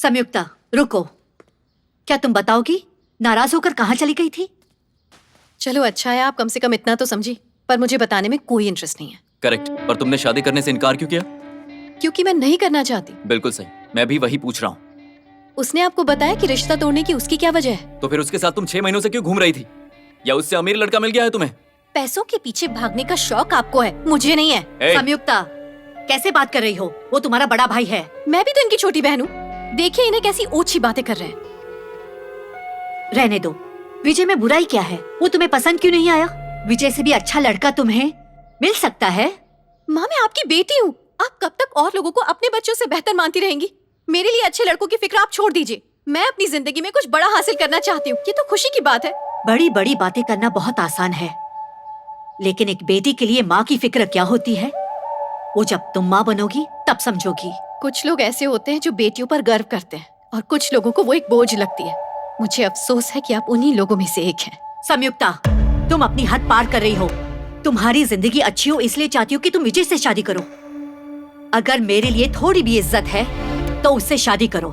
संयुक्ता रुको, क्या तुम बताओगी नाराज होकर कहाँ चली गई थी? चलो अच्छा है, आप कम से कम इतना तो समझी, पर मुझे बताने में कोई इंटरेस्ट नहीं है। करेक्ट, पर तुमने शादी करने से इनकार क्यों किया? क्योंकि मैं नहीं करना चाहती। बिल्कुल सही, मैं भी वही पूछ रहा हूँ। उसने आपको बताया कि रिश्ता तोड़ने की उसकी क्या वजह है? तो फिर उसके साथ तुम 6 महीनों से क्यों घूम रही थी? या उससे अमीर लड़का मिल गया है तुम्हें? पैसों के पीछे भागने का शौक आपको है, मुझे नहीं है। संयुक्ता कैसे बात कर रही हो? वो तुम्हारा बड़ा भाई है। मैं भी तो इनकी छोटी बहन हूँ। देखिए इन्हें कैसी ओछी बातें कर रहे हैं। रहने दो, विजय में बुराई क्या है? वो तुम्हें पसंद क्यों नहीं आया? विजय से भी अच्छा लड़का तुम्हें मिल सकता है। माँ मैं आपकी बेटी हूँ, आप कब तक और लोगों को अपने बच्चों से बेहतर मानती रहेंगी? मेरे लिए अच्छे लड़कों की फिक्र आप छोड़ दीजिए। मैं अपनी जिंदगी में कुछ बड़ा हासिल करना चाहती हूँ, ये तो खुशी की बात है। बड़ी बड़ी बातें करना बहुत आसान है, लेकिन एक बेटी के लिए माँ की फिक्र क्या होती है, वो जब तुम माँ बनोगी तब समझोगी। कुछ लोग ऐसे होते हैं जो बेटियों पर गर्व करते हैं और कुछ लोगों को वो एक बोझ लगती है। मुझे अफसोस है कि आप उन्हीं लोगों में से एक हैं। संयुक्ता तुम अपनी हद पार कर रही हो। तुम्हारी जिंदगी अच्छी हो इसलिए चाहती हो कि तुम विजय से शादी करो। अगर मेरे लिए थोड़ी भी इज्जत है तो उससे शादी करो।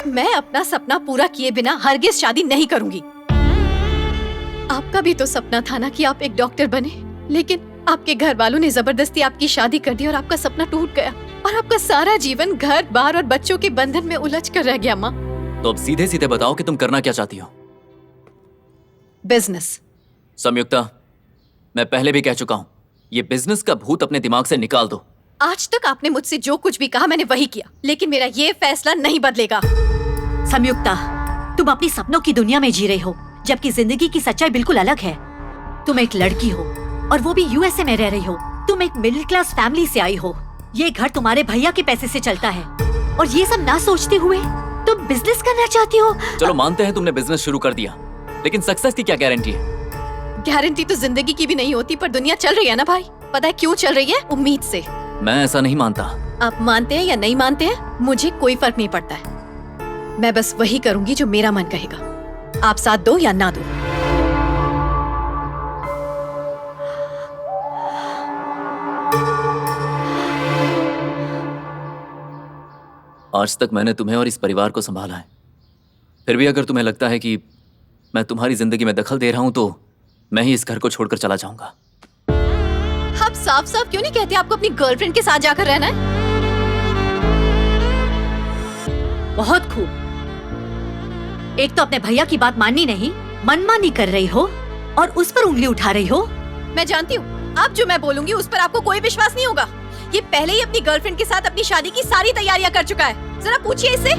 मैं अपना सपना पूरा किए बिना हरगिज शादी नहीं करूंगी। आपका भी तो सपना था ना कि आप एक डॉक्टर बने, लेकिन आपके घर वालों ने जबरदस्ती आपकी शादी कर दी और आपका सपना टूट गया और आपका सारा जीवन घर बार और बच्चों के बंधन में उलझ कर रह गया। माँ तो अब सीधे सीधे बताओ कि तुम करना क्या चाहती हो? बिजनेस। संयुक्ता मैं पहले भी कह चुका हूँ, ये बिजनेस का भूत अपने दिमाग से निकाल दो। आज तक आपने मुझसे जो कुछ भी कहा मैंने वही किया, लेकिन मेरा ये फैसला नहीं बदलेगा। संयुक्ता तुम अपनी सपनों की दुनिया में जी रही हो, जबकि जिंदगी की सच्चाई बिल्कुल अलग है। तुम एक लड़की हो और वो भी यूएसए में रह रही हो। तुम एक मिडिल क्लास फैमिली से आई हो। ये घर तुम्हारे भैया के पैसे से चलता है और ये सब ना सोचते हुए तुम बिजनेस करना चाहती हो। चलो मानते हैं तुमने बिजनेस शुरू कर दिया, लेकिन सक्सेस की क्या गारंटी है? गारंटी तो जिंदगी की भी नहीं होती, पर दुनिया चल रही है ना भाई। पता है क्यों चल रही है? उम्मीद से। मैं ऐसा नहीं मानता। आप मानते हैं या नहीं मानते हैं मुझे कोई फर्क नहीं पड़ता है। मैं बस वही करूंगी जो मेरा मन कहेगा। आप साथ दो या ना दो। आज तक मैंने तुम्हें और इस परिवार को संभाला है, फिर भी अगर तुम्हें लगता है कि मैं तुम्हारी जिंदगी में दखल दे रहा हूं तो मैं ही इस घर को छोड़कर चला जाऊंगा। आप साफ साफ क्यों नहीं कहते आपको अपनी गर्लफ्रेंड के साथ जाकर रहना है? बहुत खूब। एक तो अपने भैया की बात माननी नहीं, मनमानी कर रही हो और उस पर उंगली उठा रही हो। मैं जानती हूँ अब जो मैं बोलूंगी उस पर आपको कोई विश्वास नहीं होगा। ये पहले ही अपनी गर्लफ्रेंड के साथ अपनी शादी की सारी तैयारियां कर चुका है। जरा पूछिए इससे।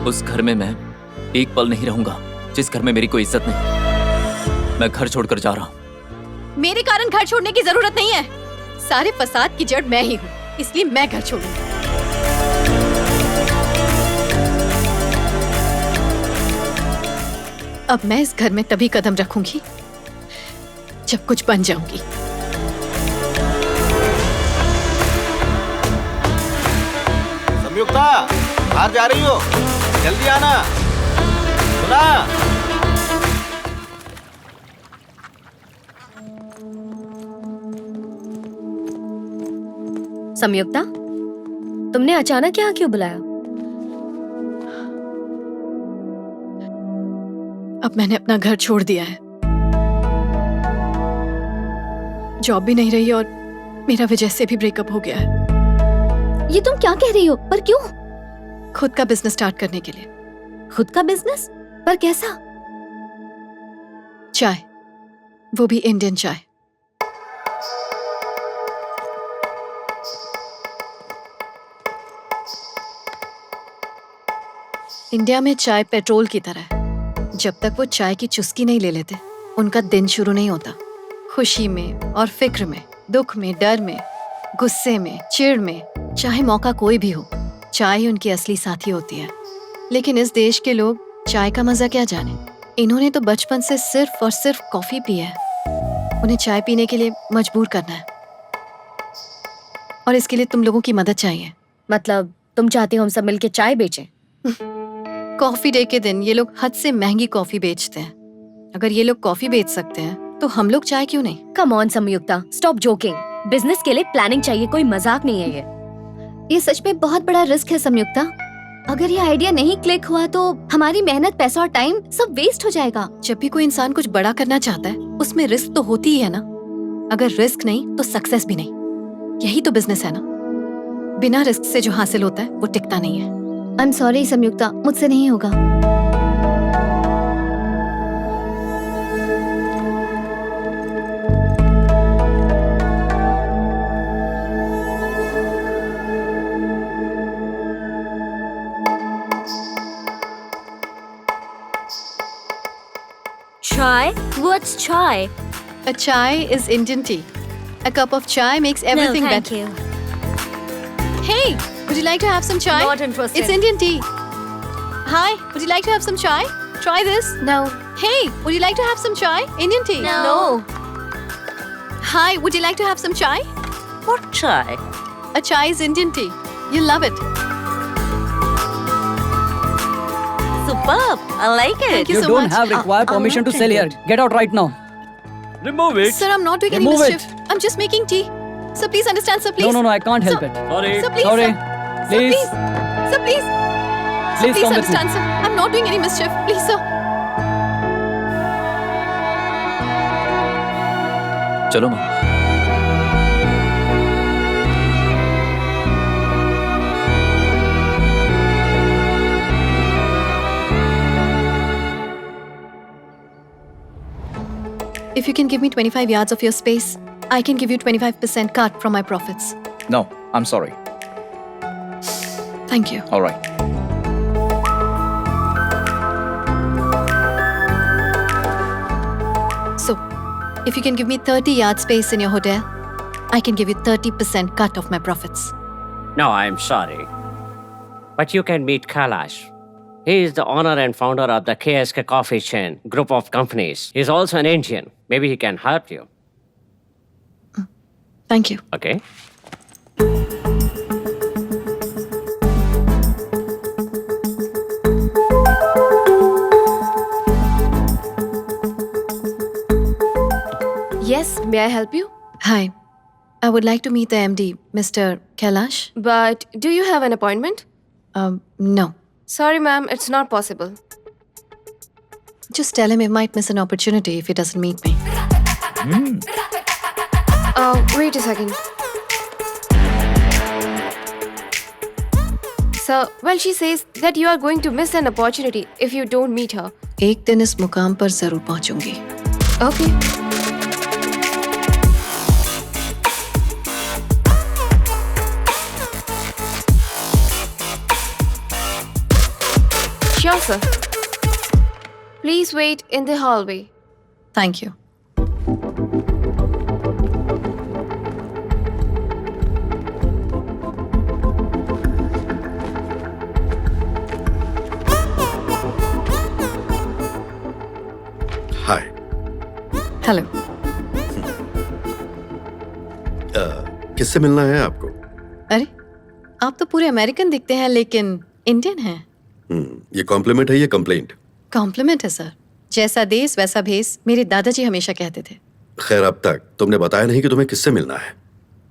उस घर में मैं एक पल नहीं रहूंगा जिस घर में मेरी कोई इज्जत नहीं। मैं घर छोड़कर जा रहा हूँ। मेरे कारण घर छोड़ने की जरूरत नहीं है। सारे फसाद की जड़ मैं ही हूँ, इसलिए मैं घर छोड़ूंगी। अब मैं इस घर में तभी कदम रखूंगी जब कुछ बन जाऊंगी। संयुक्ता बाहर जा रही हो? जल्दी आना। सुना? संयुक्ता तुमने अचानक यहाँ क्यों बुलाया? अब मैंने अपना घर छोड़ दिया है। जॉब भी नहीं रही और मेरा विजय से भी ब्रेकअप हो गया है। ये तुम क्या कह रही हो? पर क्यों? खुद का बिजनेस स्टार्ट करने के लिए। खुद का बिजनेस? पर कैसा? चाय, वो भी इंडियन चाय। इंडिया में चाय पेट्रोल की तरह है। जब तक वो चाय की चुस्की नहीं ले लेते उनका दिन शुरू नहीं होता। खुशी में और फिक्र में, दुख में, डर में, गुस्से में, चिढ़ में, चाहे मौका कोई भी हो, चाय ही उनकी असली साथी होती है। लेकिन इस देश के लोग चाय का मजा क्या जाने। इन्होंने तो बचपन से सिर्फ और सिर्फ कॉफी पी है। उन्हें चाय पीने के लिए मजबूर करना है और इसके लिए तुम लोगों की मदद चाहिए। मतलब तुम चाहती हो हम सब मिलके चाय बेचें? कॉफी डे के दिन ये लोग हद से महंगी कॉफी बेचते हैं। अगर ये लोग कॉफी बेच सकते हैं तो हम लोग चाय क्यों नहीं? Come on Sanyukta, stop joking. Business के लिए प्लानिंग चाहिए, कोई मजाक नहीं है ये। ये सच में बहुत बड़ा रिस्क है संयुक्ता। अगर ये आइडिया नहीं क्लिक हुआ तो हमारी मेहनत, पैसा और टाइम सब वेस्ट हो जाएगा। जब भी कोई इंसान कुछ बड़ा करना चाहता है उसमें रिस्क तो होती ही है ना। अगर रिस्क नहीं तो सक्सेस भी नहीं। यही तो बिजनेस है ना। बिना रिस्क से जो हासिल होता है वो टिकता नहीं है। आई एम सॉरी संयुक्ता, मुझसे नहीं होगा। Chai? What's chai? A chai is Indian tea. A cup of chai makes everything no, thank better. you. Hey, would you like to have some chai? Not interested. It's Indian tea. Hi, would you like to have some chai? Try this. No. Hey, would you like to have some chai? Indian tea. No. Hi, would you like to have some chai? What chai? A chai is Indian tea. You'll love it. Superb. I like it. Thank you You so don't much. have required permission to sell here. Get out right now. Remove it. Sir, I'm not doing any Remove mischief. I'm just making tea. Sir, please understand, sir, please. No, I can't help it. Sorry. Sir, please, Sorry. sir. Please. Sir, please. Sir, please. Sir, Please please come with me. understand, sir. I'm not doing any mischief. Please, sir. चलो माँ। If you can give me 25 yards of your space, I can give you 25% cut from my profits. No, I'm sorry. Thank you. All right. So, if you can give me 30 yard space in your hotel, I can give you 30% cut of my profits. No, I'm sorry. But you can meet Kailash. He is the owner and founder of the KSK Coffee Chain group of companies. He's also an Indian. Maybe he can help you. Thank you. Okay? Yes, may I help you? Hi. I would like to meet the MD, Mr. Kailash. But do you have an appointment? No. Sorry, ma'am, it's not possible. Just tell him he might miss an opportunity if he doesn't meet me. Wait a second. Sir, well, she says that you are going to miss an opportunity if you don't meet her. एक दिन इस मुकाम पर जरूर पहुंचूंगी. Okay. Sure, sir. Please wait in the hallway. Thank you. Hi. Hello. किससे मिलना है आपको? अरे, आप तो पूरे अमेरिकन दिखते हैं लेकिन इंडियन हैं. ये कॉम्प्लीमेंट है या कंप्लेंट? कॉम्प्लीमेंट है सर. जैसा देश वैसा भेस, मेरे दादाजी हमेशा कहते थे. खैर, अब तक तुमने बताया नहीं कि तुम्हें किससे मिलना है।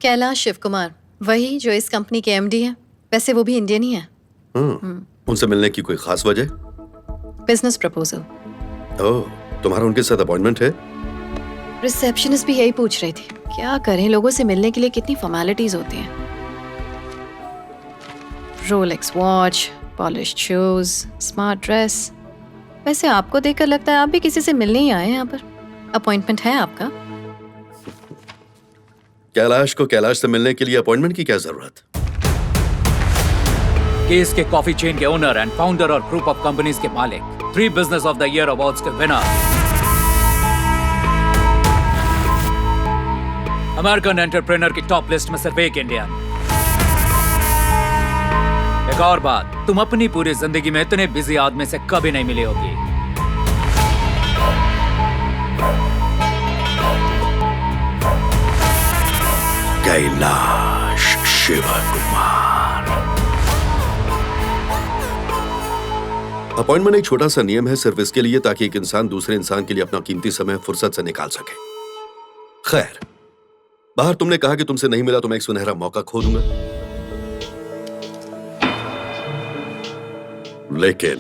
कैलाश शिव कुमार, वही जो इस कंपनी के एमडी हैं. वैसे वो भी इंडियन ही हैं. उनसे मिलने की कोई खास वजह? Business proposal. ओह, तुम्हारा उनके साथ अपॉइंटमेंट है? रिसेप्शनिस्ट भी यही पूछ रही थी. क्या करें, लोगों से मिलने के लिए कितनी फॉर्मेलिटीज होती हैं. Rolex watch, polished shoes, smart dress. वैसे आपको देखकर लगता है आप भी किसी से मिलने ही आए हैं यहाँ पर. अपॉइंटमेंट है आपका? कैलाश को कैलाश से मिलने के लिए अपॉइंटमेंट की क्या जरूरत? केस के कॉफी चेन के ओनर एंड फाउंडर और ग्रुप ऑफ कंपनीज के मालिक, 3 business of the year awards के विनर, अमेरिकन एंटरप्रेन्योर की टॉप लिस्ट में सिर्फ एक इंडियन. एक और बात, तुम अपनी पूरी जिंदगी में इतने बिजी आदमी से कभी नहीं मिली होगी. कैलाश शिव कुमार. अपॉइंटमेंट एक छोटा सा नियम है सिर्फ इसके लिए ताकि एक इंसान दूसरे इंसान के लिए अपना कीमती समय फुर्सत से निकाल सके. खैर, बाहर तुमने कहा कि तुमसे नहीं मिला तो मैं एक सुनहरा मौका खो दूंगा, लेकिन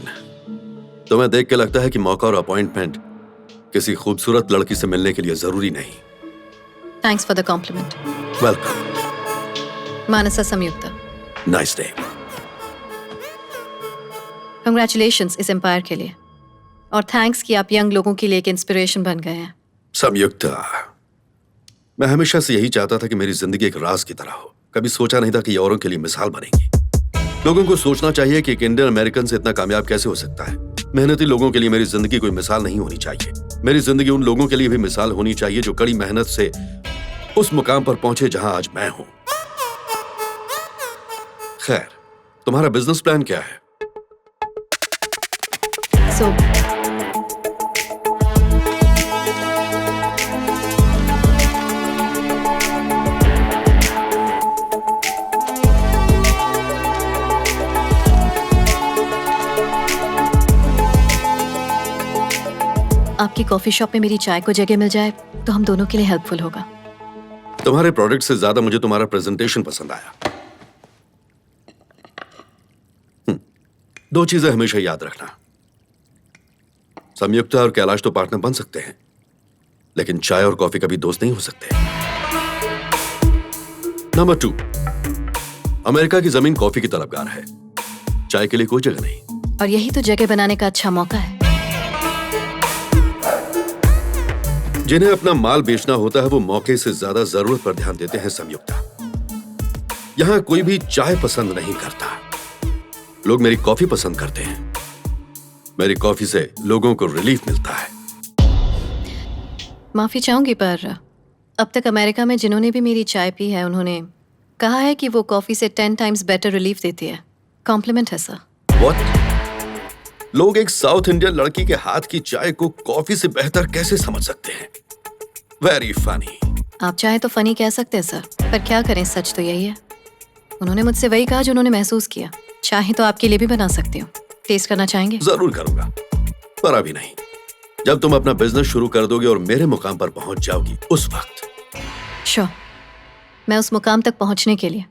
तुम्हें देख के लगता है कि मौका और अपॉइंटमेंट किसी खूबसूरत लड़की से मिलने के लिए जरूरी नहीं। Thanks for the compliment. Welcome. Mansa Sanyukta. Nice day. Congratulations इस एम्पायर के लिए, और थैंक्स कि आप यंग लोगों के लिए एक इंस्पिरेशन बन गए हैं। संयुक्ता, मैं हमेशा से यही चाहता था कि मेरी जिंदगी एक राज की तरह हो। कभी सोचा नहीं था कि ये औरों के लिए मिसाल बनेगी। लोगों को सोचना चाहिए कि एक इंडियन अमेरिकन से इतना कामयाब कैसे हो सकता है। मेहनती लोगों के लिए मेरी जिंदगी कोई मिसाल नहीं होनी चाहिए। मेरी जिंदगी उन लोगों के लिए भी मिसाल होनी चाहिए जो कड़ी मेहनत से उस मुकाम पर पहुंचे जहां आज मैं हूं। खैर, तुम्हारा बिजनेस प्लान क्या है? सो आपकी कॉफी शॉप में मेरी चाय को जगह मिल जाए तो हम दोनों के लिए हेल्पफुल होगा। तुम्हारे प्रोडक्ट से ज्यादा मुझे तुम्हारा प्रेजेंटेशन पसंद आया। दो चीजें हमेशा याद रखना, संयुक्ता और कैलाश तो पार्टनर बन सकते हैं, लेकिन चाय और कॉफी कभी दोस्त नहीं हो सकते। नंबर 2, अमेरिका की जमीन कॉफी की तलबगार है, चाय के लिए कोई जगह नहीं। और यही तो जगह बनाने का अच्छा मौका है। जिन्हें अपना माल बेचना होता है वो मौके से ज्यादा जरूरत पर ध्यान देते हैं संयुक्ता। यहां कोई भी चाय पसंद नहीं करता, लोग मेरी कॉफी पसंद करते हैं। मेरी कॉफी से लोगों को रिलीफ मिलता है। माफी चाहूंगी, पर अब तक अमेरिका में जिन्होंने भी मेरी चाय पी है उन्होंने कहा है कि वो कॉफी से 10 टाइम्स बेटर रिलीफ देती है। कॉम्प्लीमेंट है सर। What? लोग एक साउथ इंडियन लड़की के हाथ की चाय को कॉफी से बेहतर कैसे समझ सकते हैं? Very funny. आप चाहे तो फनी कह सकते हैं सर, पर क्या करें, सच तो यही है। उन्होंने मुझसे वही कहा जो उन्होंने महसूस किया। चाहे तो आपके लिए भी बना सकती हूँ, टेस्ट करना चाहेंगे? जरूर करूंगा, पर अभी नहीं। जब तुम अपना बिजनेस शुरू कर दोगे और मेरे मुकाम पर पहुंच जाओगी उस वक्त। श्योर, मैं उस मुकाम तक पहुंचने के लिए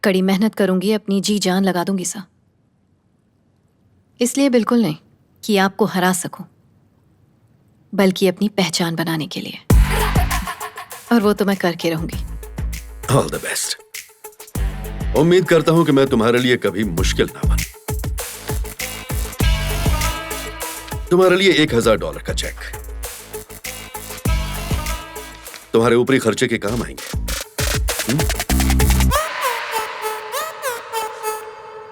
कड़ी मेहनत करूंगी, अपनी जी जान लगा दूंगी सर। इसलिए बिल्कुल नहीं कि आपको हरा सकूं, बल्कि अपनी पहचान बनाने के लिए, और वो तो मैं करके रहूंगी। All the best. उम्मीद करता हूं कि मैं तुम्हारे लिए कभी मुश्किल ना बनूं। तुम्हारे लिए $1000 का चेक तुम्हारे ऊपरी खर्चे के काम आएंगे।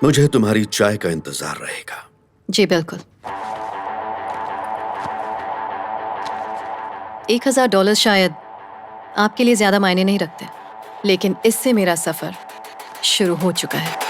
मुझे तुम्हारी चाय का इंतजार रहेगा। जी बिल्कुल। $1000 शायद आपके लिए ज्यादा मायने नहीं रखते, लेकिन इससे मेरा सफर शुरू हो चुका है।